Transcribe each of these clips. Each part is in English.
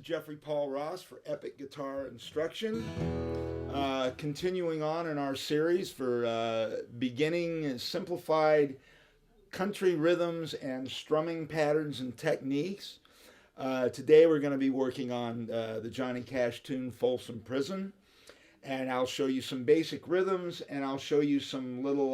Jeffrey Paul Ross for Epic Guitar Instruction. Continuing on in our series for beginning simplified country rhythms and strumming patterns and techniques. Today we're going to be working on the Johnny Cash tune Folsom Prison, and I'll show you some basic rhythms, and I'll show you some little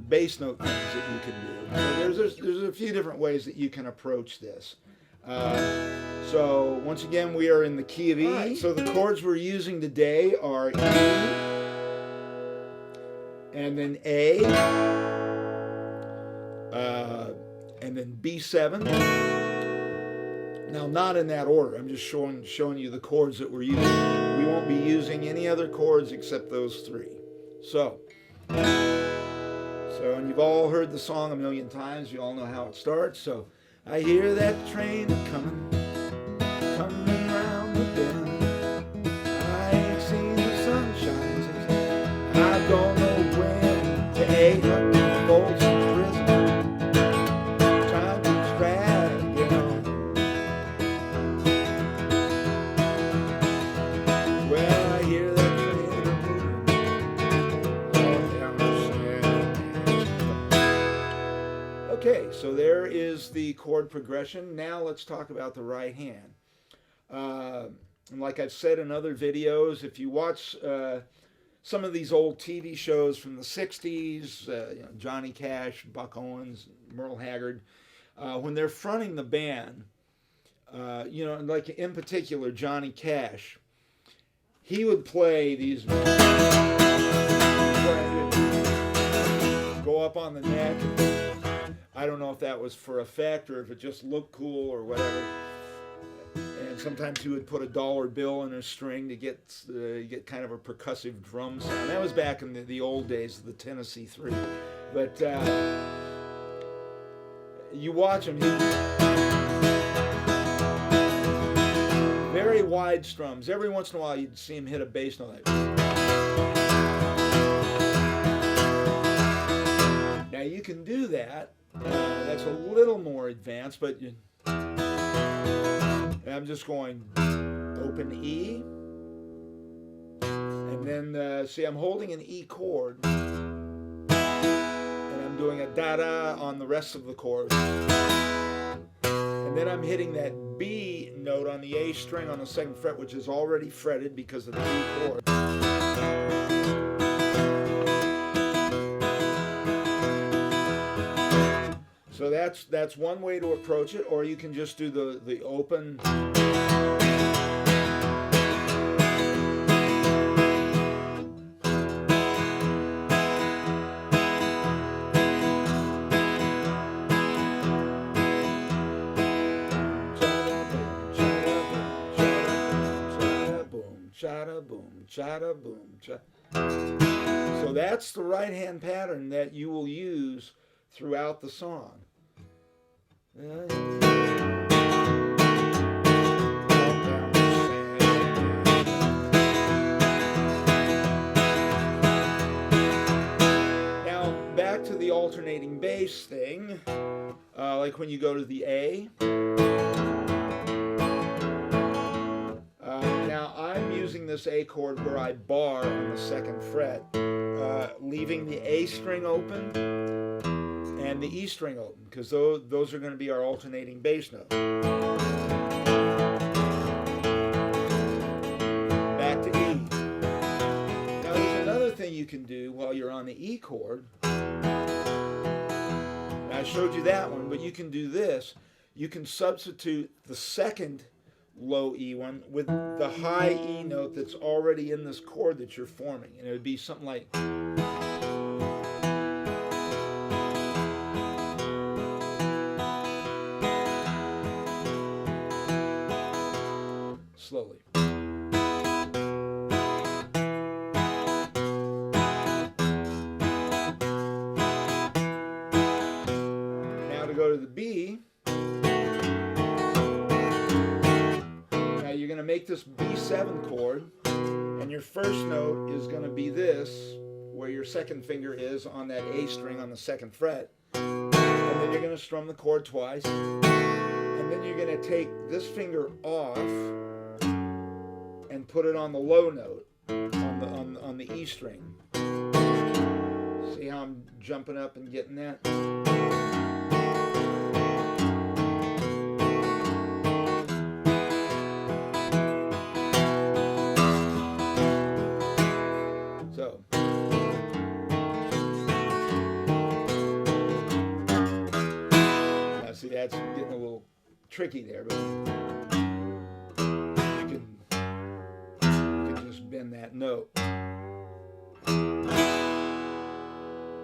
bass note things that you can do. So there's a few different ways that you can approach this. So once again, we are in the key of E. Right. So the chords we're using today are E, and then A, and then B7. Now, not in that order. I'm just showing you the chords that we're using. We won't be using any other chords except those three. And you've all heard the song a million times. You all know how it starts. So, I hear that train coming round the bend. I ain't seen the sunshine since I don't know when. To A, Folsom Prison. Time keeps dragging on. Well, I hear that train all down the sand. Okay, so there is the chord progression. Now let's talk about the right hand. And like I've said in other videos, if you watch some of these old TV shows from the 60s, Johnny Cash, Buck Owens, Merle Haggard, when they're fronting the band, like in particular Johnny Cash, he would play these, go up on the neck. I don't know if that was for effect or if it just looked cool or whatever. And sometimes he would put a dollar bill in a string to get kind of a percussive drum sound. That was back in the old days of the Tennessee 3. But you watch him, very wide strums. Every once in a while you'd see him hit a bass note like. Now you can do that. That's a little more advanced, but I'm just going open E, and then see I'm holding an E chord, and I'm doing a da-da on the rest of the chord, and then I'm hitting that B note on the A string on the second fret, which is already fretted because of the E chord. So that's one way to approach it, or you can just do the open. Chada boom, chada boom, chada. So that's the right hand pattern that you will use throughout the song. Now back to the alternating bass thing, like when you go to the A. Now I'm using this A chord where I bar on the second fret, leaving the A string open and the E string open, because those are going to be our alternating bass notes. Back to E. Now there's another thing you can do while you're on the E chord. Now, I showed you that one, but you can do this. You can substitute the second low E one with the high E note that's already in this chord that you're forming, and it would be something like. Slowly. Now to go to the B. Now you're going to make this B7 chord, and your first note is going to be this, where your second finger is on that A string on the second fret. And then you're going to strum the chord twice. And then you're going to take this finger off and put it on the low note on the E string. See how I'm jumping up and getting that? So. Now see, that's getting a little tricky there, but you can just bend that note.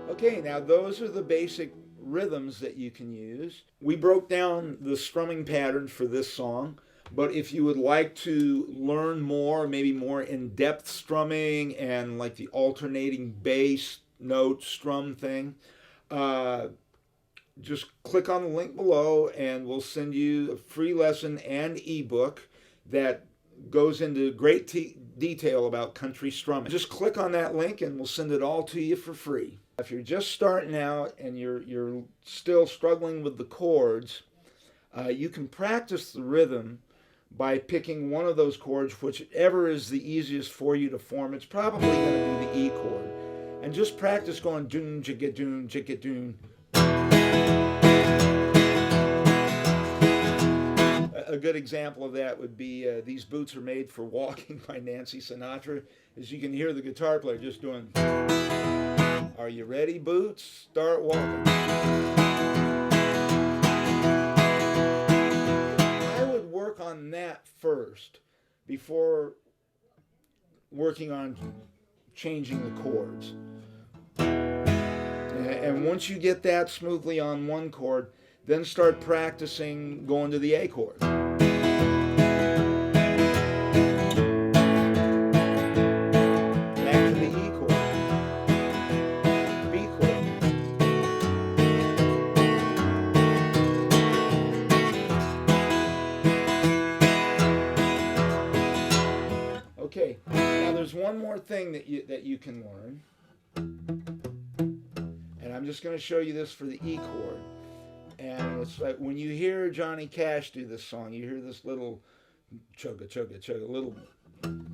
Okay, now those are the basic rhythms that you can use. We broke down the strumming pattern for this song, but if you would like to learn more, maybe more in-depth strumming and like the alternating bass note strum thing, just click on the link below and we'll send you a free lesson and ebook that goes into great detail about country strumming. Just click on that link and we'll send it all to you for free. If you're just starting out and you're still struggling with the chords, you can practice the rhythm by picking one of those chords, whichever is the easiest for you to form. It's probably going to be the E chord. And just practice going doon, jigga doon, jigga doon. A good example of that would be These Boots Are Made for Walking by Nancy Sinatra. As you can hear the guitar player just doing, are you ready, boots? Start walking. I would work on that first before working on changing the chords. And once you get that smoothly on one chord, then start practicing going to the A chord. Back to the E chord. B chord. Okay, now there's one more thing that you can learn. And I'm just going to show you this for the E chord. And it's like when you hear Johnny Cash do this song, you hear this little chugga, chugga, chugga, little. And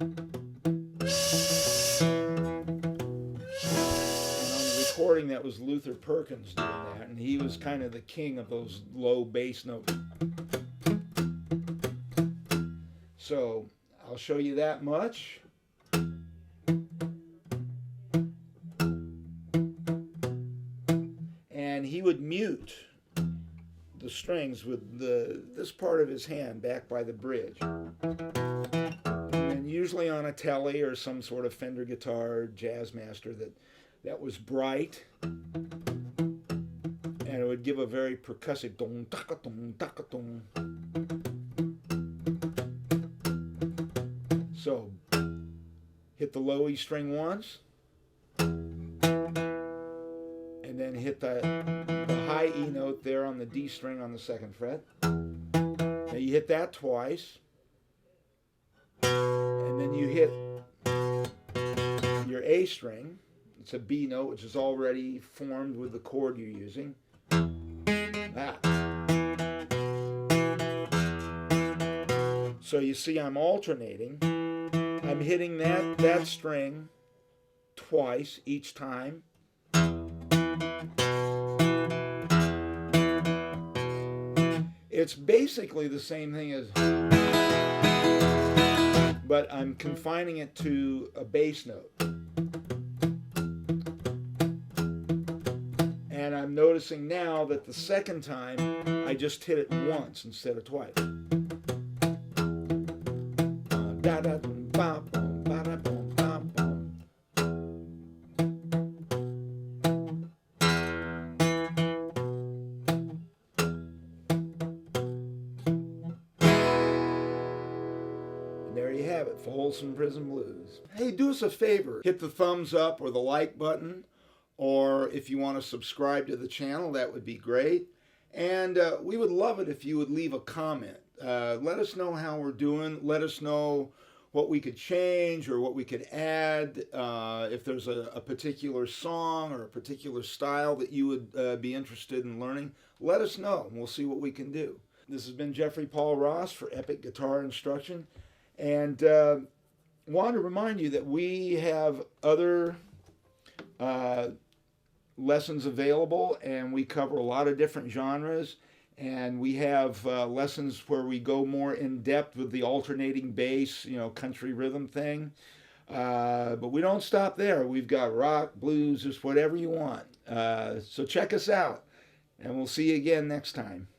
on the recording, that was Luther Perkins doing that. And he was kind of the king of those low bass notes. So I'll show you that much. And he would mute the strings with this part of his hand back by the bridge. And usually on a Tele or some sort of Fender guitar, Jazzmaster that was bright. And it would give a very percussive dong, taka, dong, taka, dong. So, hit the low E string once. And then hit the high E note there on the D string on the 2nd fret. Now you hit that twice. And then you hit your A string. It's a B note, which is already formed with the chord you're using. Ah. So you see I'm alternating. I'm hitting that string twice each time. It's basically the same thing as, but I'm confining it to a bass note. And I'm noticing now that the second time I just hit it once instead of twice. There you have it, Folsom Prison Blues. Hey, do us a favor. Hit the thumbs up or the like button, or if you want to subscribe to the channel, that would be great. And we would love it if you would leave a comment. Let us know how we're doing. Let us know what we could change or what we could add. If there's a particular song or a particular style that you would be interested in learning, let us know and we'll see what we can do. This has been Jeffrey Paul Ross for Epic Guitar Instruction, and want to remind you that we have other lessons available, and we cover a lot of different genres. And we have lessons where we go more in depth with the alternating bass, you know, country rhythm thing. But we don't stop there. We've got rock, blues, just whatever you want. So check us out, and we'll see you again next time.